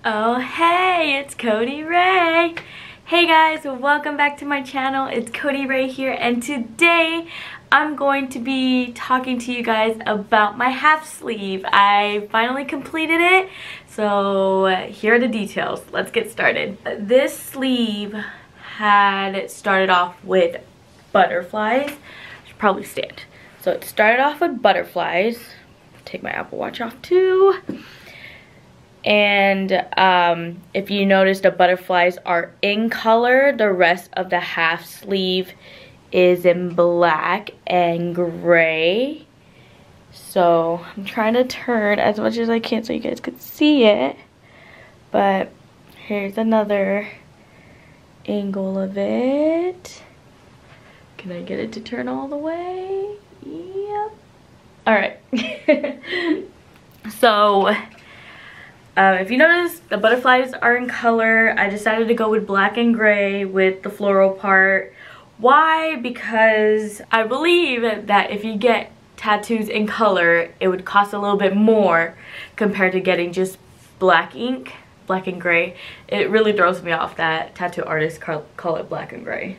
Oh hey, it's Cody Ray. Hey guys, welcome back to my channel. It's Cody Ray here, and today I'm going to be talking to you guys about my half sleeve. I finally completed it, so here are the details. Let's get started. This sleeve had started off with butterflies. I should probably stand. So it started off with butterflies. Take my Apple Watch off too. And if you notice, the butterflies are in color. The rest of the half sleeve is in black and gray. So I'm trying to turn as much as I can so you guys could see it. But here's another angle of it. Can I get it to turn all the way? Yep. Alright. So if you notice, the butterflies are in color. I decided to go with black and gray with the floral part. Why? Because I believe that if you get tattoos in color, it would cost a little bit more compared to getting just black ink, black and gray. It really throws me off that tattoo artists call it black and gray.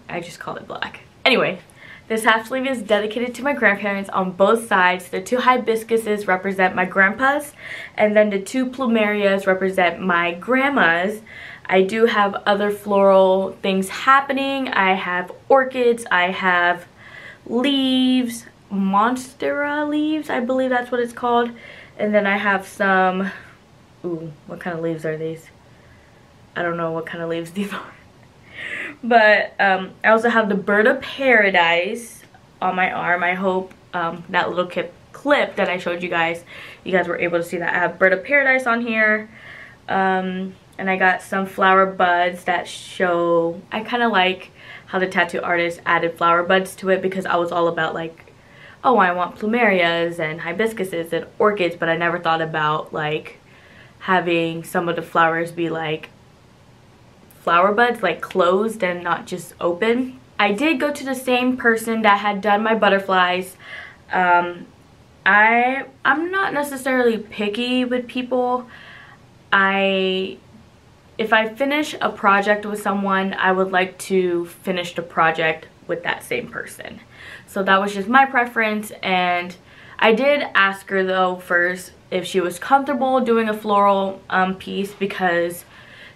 I just call it black. Anyway. This half sleeve is dedicated to my grandparents on both sides. The two hibiscuses represent my grandpas, and then the two plumerias represent my grandmas. I do have other floral things happening. I have orchids, I have leaves, monstera leaves, I believe that's what it's called. And then I have some, ooh, what kind of leaves are these? I don't know what kind of leaves these are. But I also have the bird of paradise on my arm. I hope that little clip that I showed you guys were able to see that. I have bird of paradise on here. And I got some flower buds that show, I kind of like how the tattoo artist added flower buds to it, because I was all about like, oh, I want plumerias and hibiscuses and orchids, but I never thought about like having some of the flowers be like flower buds, like closed and not just open. I did go to the same person that had done my butterflies. I'm not necessarily picky with people. If I finish a project with someone, I would like to finish the project with that same person. So that was just my preference, and I did ask her though first if she was comfortable doing a floral piece, because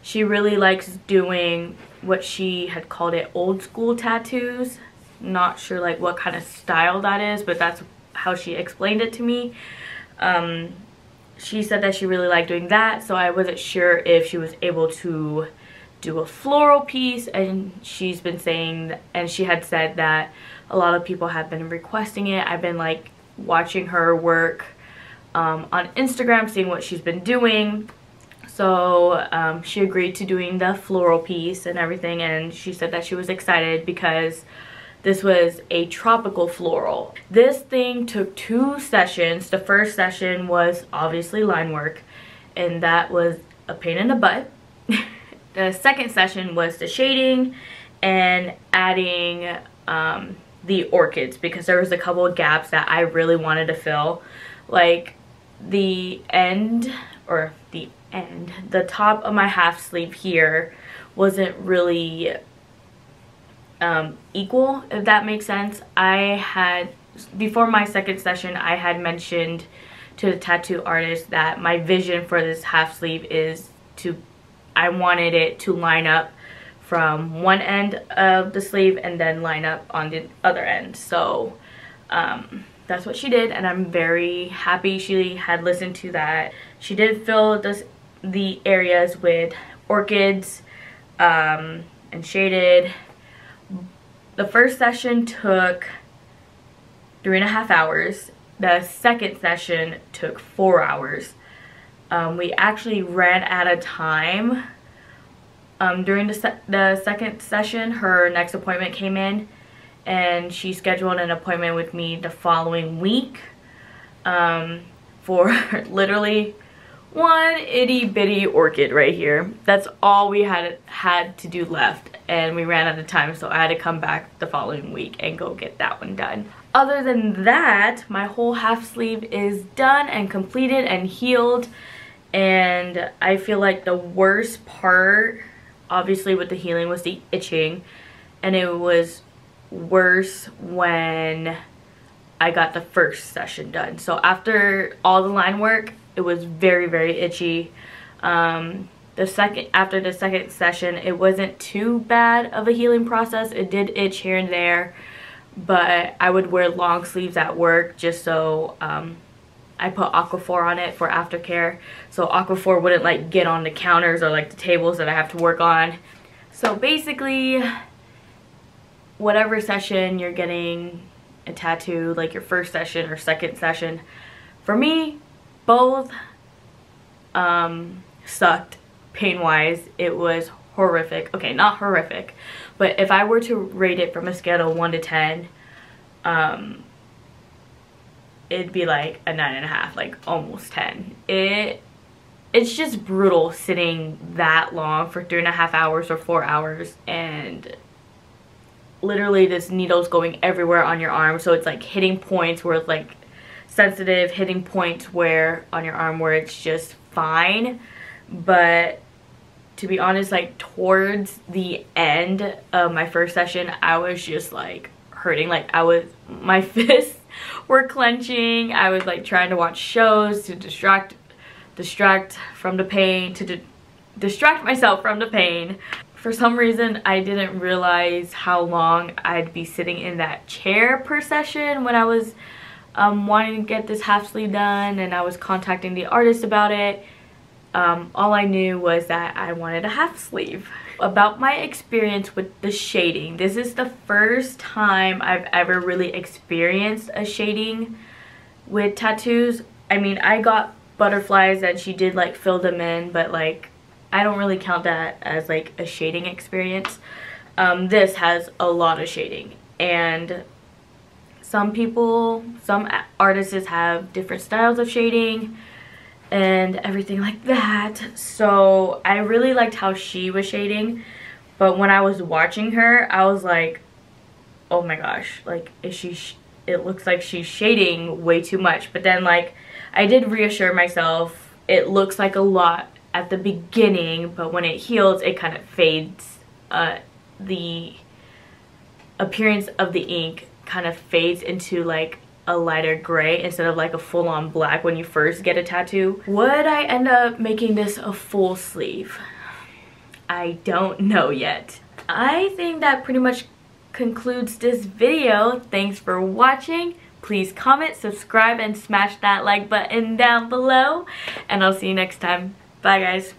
she really likes doing what she had called it old school tattoos. Not sure like what kind of style that is, but that's how she explained it to me. She said that she really liked doing that, so I wasn't sure if she was able to do a floral piece, and she's been saying, and she had said that a lot of people have been requesting it. I've been like watching her work on Instagram, seeing what she's been doing. So she agreed to doing the floral piece and everything, and she said that she was excited because this was a tropical floral. This thing took 2 sessions. The first session was obviously line work, and that was a pain in the butt. The second session was the shading and adding the orchids, because there was a couple of gaps that I really wanted to fill. Like the top of my half sleeve here wasn't really equal, if that makes sense. Before my second session, I had mentioned to the tattoo artist that my vision for this half sleeve is I wanted it to line up from one end of the sleeve and then line up on the other end. So that's what she did, and I'm very happy she had listened to that. She did fill the areas with orchids and shaded. The first session took 3.5 hours. The second session took 4 hours. We actually ran out of time. During the second session, her next appointment came in, and she scheduled an appointment with me the following week for literally one itty bitty orchid right here. That's all we had to do left, and we ran out of time, so I had to come back the following week and go get that one done. Other than that, my whole half sleeve is done and completed and healed, And I feel like the worst part, obviously with the healing, was the itching. And it was worse when I got the first session done. So after all the line work, it was very, very itchy. After the second session, it wasn't too bad of a healing process. It did itch here and there, but I would wear long sleeves at work just so I put Aquaphor on it for aftercare, so Aquaphor wouldn't like get on the counters or like the tables that I have to work on. So basically, whatever session you're getting a tattoo, like your first session or second session, for me, both sucked pain-wise. It was horrific. Okay, not horrific, but if I were to rate it from a scale of 1 to 10, it'd be like a 9.5, like almost 10. It's just brutal sitting that long for 3.5 hours or 4 hours, and literally this needle's going everywhere on your arm. So it's like hitting points where it's like sensitive, hitting points where on your arm where it's just fine. But to be honest, like towards the end of my first session, I was just like hurting. Like my fists were clenching. I was like trying to watch shows to distract from the pain, to distract myself from the pain. For some reason, I didn't realize how long I'd be sitting in that chair per session when I was wanting to get this half sleeve done, and I was contacting the artist about it. All I knew was that I wanted a half sleeve. About my experience with the shading, this is the first time I've ever really experienced a shading with tattoos. I mean, I got butterflies and she did like fill them in, but like I don't really count that as like a shading experience. This has a lot of shading, and some artists have different styles of shading and everything like that. So I really liked how she was shading, but when I was watching her, I was like, oh my gosh, like it looks like she's shading way too much. But then like I did reassure myself, it looks like a lot at the beginning, but when it heals, it kind of fades. The appearance of the ink kind of fades into like a lighter gray instead of like a full-on black when you first get a tattoo. Would I end up making this a full sleeve? I don't know yet. I think that pretty much concludes this video. Thanks for watching. Please comment, subscribe, and smash that like button down below, and I'll see you next time. Bye guys.